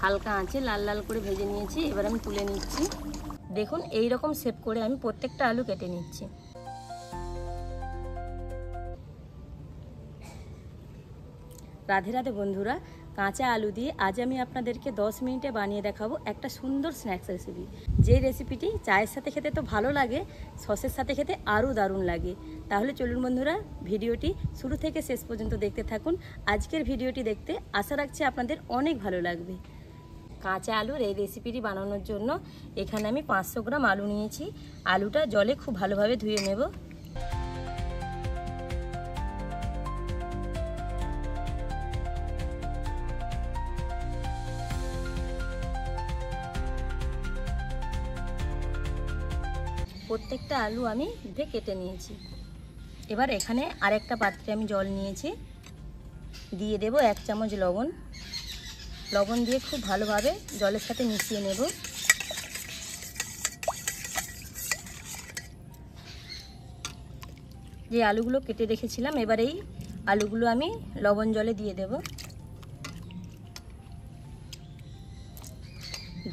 হালকা আঁচে লাল লাল করে ভেজে নিয়েছি। এবার আমি তুলে নিচ্ছি। দেখুন এই রকম শেপ করে আমি প্রত্যেকটা আলু কেটে নিচ্ছি। রাধে রাধে বন্ধুরা, কাঁচা আলু দিয়ে আজ আমি আপনাদেরকে 10 মিনিটে বানিয়ে দেখাবো একটা সুন্দর স্ন্যাক্স রেসিপি। যে রেসিপিটি চায়ের সাথে খেতে তো ভালো লাগে, সসের সাথে খেতে আরও দারুণ লাগে। তাহলে চলুন বন্ধুরা, ভিডিওটি শুরু থেকে শেষ পর্যন্ত দেখতে থাকুন। আজকের ভিডিওটি দেখতে আশা রাখছি আপনাদের অনেক ভালো লাগবে। কাঁচা আলুর এই রেসিপিটি বানানোর জন্য এখানে আমি 500 গ্রাম আলু নিয়েছি। আলুটা জলে খুব ভালোভাবে ধুয়ে নেব। প্রত্যেকটা আলু আমি ধুয়ে কেটে নিয়েছি। এবার এখানে আরেকটা পাত্রে আমি জল নিয়েছি, দিয়ে দেব 1 চামচ লবণ। লবণ দিয়ে খুব ভালোভাবে জলের সাথে মিশিয়ে নেব। যে আলুগুলো কেটে রেখেছিলাম, এবার এই আলুগুলো আমি লবণ জলে দিয়ে দেব।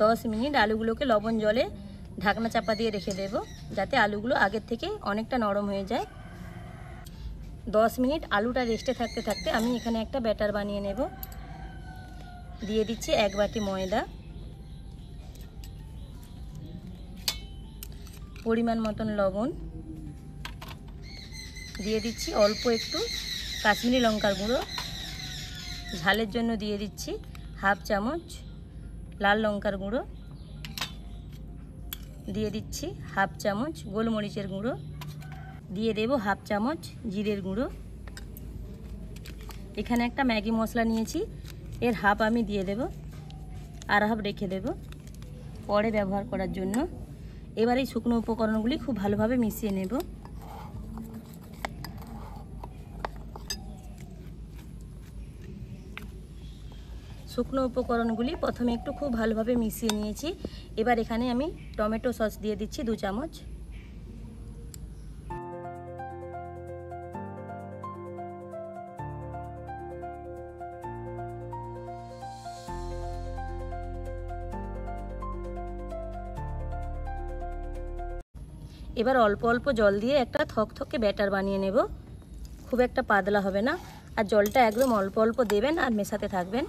10 মিনিট আলুগুলোকে লবণ জলে ঢাকনা চাপা দিয়ে রেখে দেব, যাতে আলুগুলো আগের থেকে অনেকটা নরম হয়ে যায়। 10 মিনিট আলুটা রেস্টে থাকতে থাকতে আমি এখানে একটা ব্যাটার বানিয়ে নেব। দিয়ে দিচ্ছি 1 বাটি ময়দা, পরিমাণ মতন লবণ, দিয়ে দিচ্ছি অল্প একটু কাশ্মীরি লঙ্কার গুঁড়ো, ঝালের জন্য দিয়ে দিচ্ছি 1/2 চামচ লাল লঙ্কার গুঁড়ো, দিয়ে দিচ্ছি 1/2 চামচ গোলমরিচের গুঁড়ো, দিয়ে দেব 1/2 চামচ জিরের গুঁড়ো। এখানে একটা ম্যাগি মশলা নিয়েছি, এর 1/2 আমি দিয়ে দেব, আর 1/2 রেখে দেব পরে ব্যবহার করার জন্য। এবার এই শুকনো উপকরণগুলি খুব ভালোভাবে মিশিয়ে নেব। শুকনো উপকরণগুলি প্রথমে একটু খুব ভালোভাবে মিশিয়ে নিয়েছি। এবার এখানে আমি টমেটো সস দিয়ে দিচ্ছি 2 চামচ। এবার অল্প অল্প জল দিয়ে একটা থকথকে ব্যাটার বানিয়ে নেব। খুব একটা পাতলা হবে না, আর জলটা একদম অল্প অল্প দেবেন আর মেশাতে থাকবেন।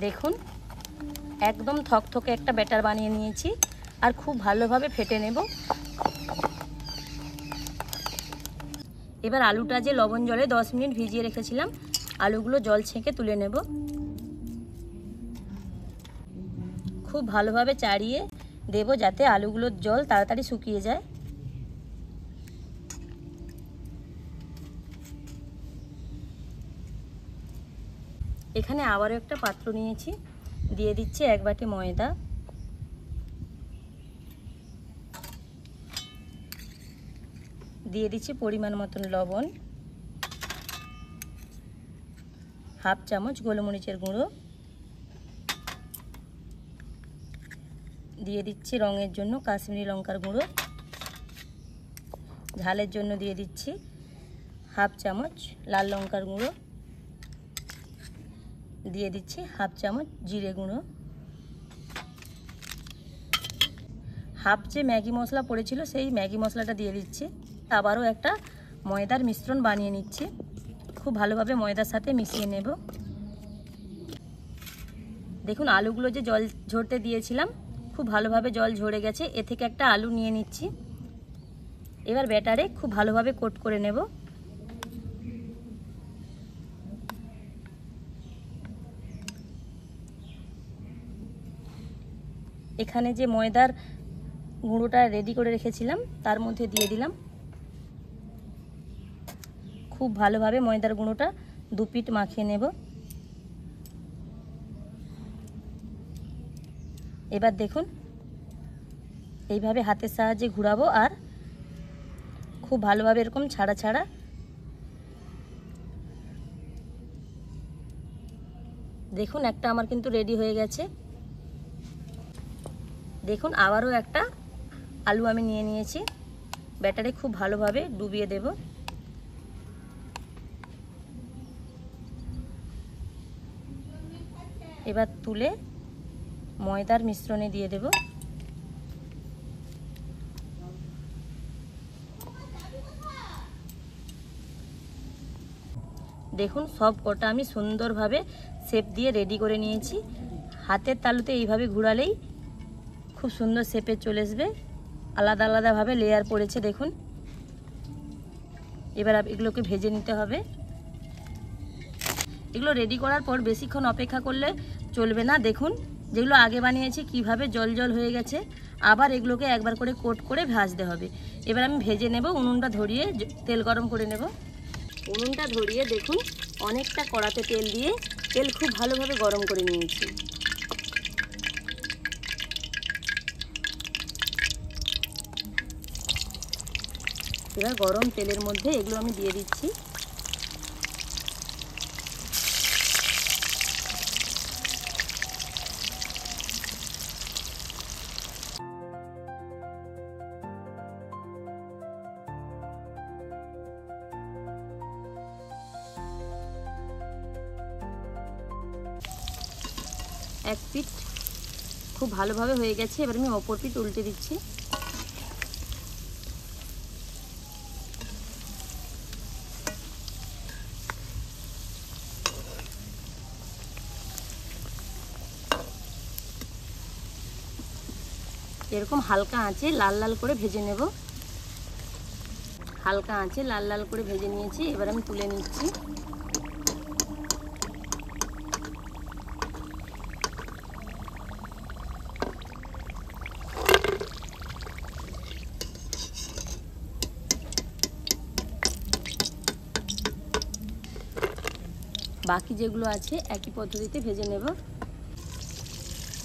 দেখুন একদম থকথকে একটা ব্যাটার বানিয়ে নিয়েছি, আর খুব ভালোভাবে ফেটে নেব। এবার আলুটা যে লবণ জলে 10 মিনিট ভিজিয়ে রেখেছিলাম, আলুগুলো জল ছেঁকে তুলে নেব। খুব ভালোভাবে চাড়িয়ে দেব যাতে আলুগুলোর জল তাড়াতাড়ি শুকিয়ে যায়। এখানে আবারও একটা পাত্র নিয়েছি, দিয়ে দিচ্ছি 1 বাটি ময়দা, দিয়ে দিচ্ছি পরিমাণ মতন লবণ, 1/2 চামচ গোলমরিচের গুঁড়ো, দিয়ে দিচ্ছি রঙের জন্য কাশ্মীরি লঙ্কার গুঁড়ো, ঝালের জন্য দিয়ে দিচ্ছি 1/2 চামচ লাল লঙ্কার গুঁড়ো, দিয়ে দিচ্ছি 1/2 চামচ জিরে গুঁড়ো। 1/2 যে ম্যাগি মশলা পড়েছিল সেই ম্যাগি মশলাটা দিয়ে দিচ্ছি। আবারও একটা ময়দার মিশ্রণ বানিয়ে নিচ্ছি, খুব ভালোভাবে ময়দার সাথে মিশিয়ে নেব। দেখুন আলুগুলো যে জল ঝরতে দিয়েছিলাম, খুব ভালোভাবে জল ঝরে গেছে। এ থেকে একটা আলু নিয়ে নিচ্ছি। এবার ব্যাটারে খুব ভালোভাবে কোট করে নেব। এখানে যে ময়দার গুঁড়োটা রেডি করে রেখেছিলাম তার মধ্যে দিয়ে দিলাম। খুব ভালোভাবে ময়দার গুঁড়োটা 2 পিঠ মাখিয়ে নেব। এবার দেখুন এইভাবে হাতের সাহায্যে ঘোরাবো আর খুব ভালোভাবে এরকম ছাড়া ছাড়া দেখুন একটা আমার কিন্তু রেডি হয়ে গেছে। দেখুন আবারও একটা আলু আমি নিয়ে নিয়েছি, ব্যাটারে খুব ভালোভাবে ডুবিয়ে দেব। এবার তুলে ময়দার মিশ্রণে দিয়ে দেব। দেখুন সব কটা আমি সুন্দরভাবে শেপ দিয়ে রেডি করে নিয়েছি। হাতের তালুতে এইভাবে ঘোরালেই খুব সুন্দর শেপে চলে আসবে। আলাদা আলাদাভাবে লেয়ার পড়েছে দেখুন। এবার এগুলোকে ভেজে নিতে হবে। এগুলো রেডি করার পর বেশিক্ষণ অপেক্ষা করলে চলবে না। দেখুন যেগুলো আগে বানিয়েছি কিভাবে জল জল হয়ে গেছে। আবার এগুলোকে একবার করে কোট করে ভাজতে হবে। এবার আমি ভেজে নেব। উনুনটা ধরিয়ে তেল গরম করে নেব। উনুনটা ধরিয়ে দেখুন অনেকটা কড়াতে তেল দিয়ে তেল খুব ভালোভাবে গরম করে নিয়েছি। এবার গরম তেলের মধ্যে এগুলো আমি দিয়ে দিচ্ছি। এক পিঠ খুব ভালোভাবে হয়ে গেছে। এবার আমি অপর পিঠ উল্টে দিচ্ছি। এরকম হালকা আঁচে লাল লাল করে ভেজে নেব। হালকা আঁচে লাল লাল করে ভেজে নিয়েছি। এবার আমি তুলে নিচ্ছি। বাকি যেগুলো আছে একই পদ্ধতিতে ভেজে নেব।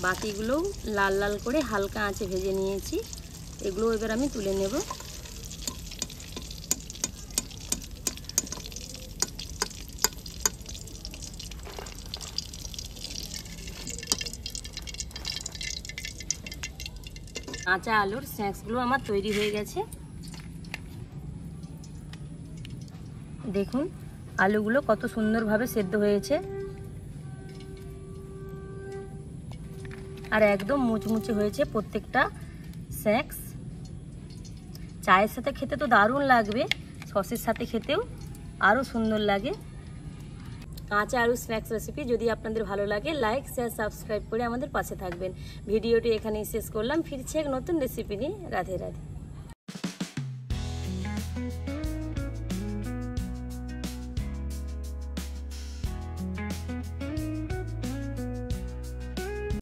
বাকিগুলোও লাল লাল করে হালকা আঁচে ভেজে নিয়েছি। এগুলো এবার আমি তুলে নেব। কাঁচা আলুর স্ন্যাক্সগুলো আমার তৈরি হয়ে গেছে। দেখুন আলুগুলো কত সুন্দরভাবে সেদ্ধ হয়েছে আর একদম মুচমুচে হয়েছে প্রত্যেকটা স্ন্যাক্স। চায়ের সাথে খেতে তো দারুণ লাগবে, সসের সাথে খেতেও আরও সুন্দর লাগে। কাঁচা আলু স্ন্যাক্স রেসিপি যদি আপনাদের ভালো লাগে লাইক শেয়ার সাবস্ক্রাইব করে আমাদের পাশে থাকবেন। ভিডিওটি এখানেই শেষ করলাম। ফিরছি এক নতুন রেসিপি নিয়ে। রাধে রাধে।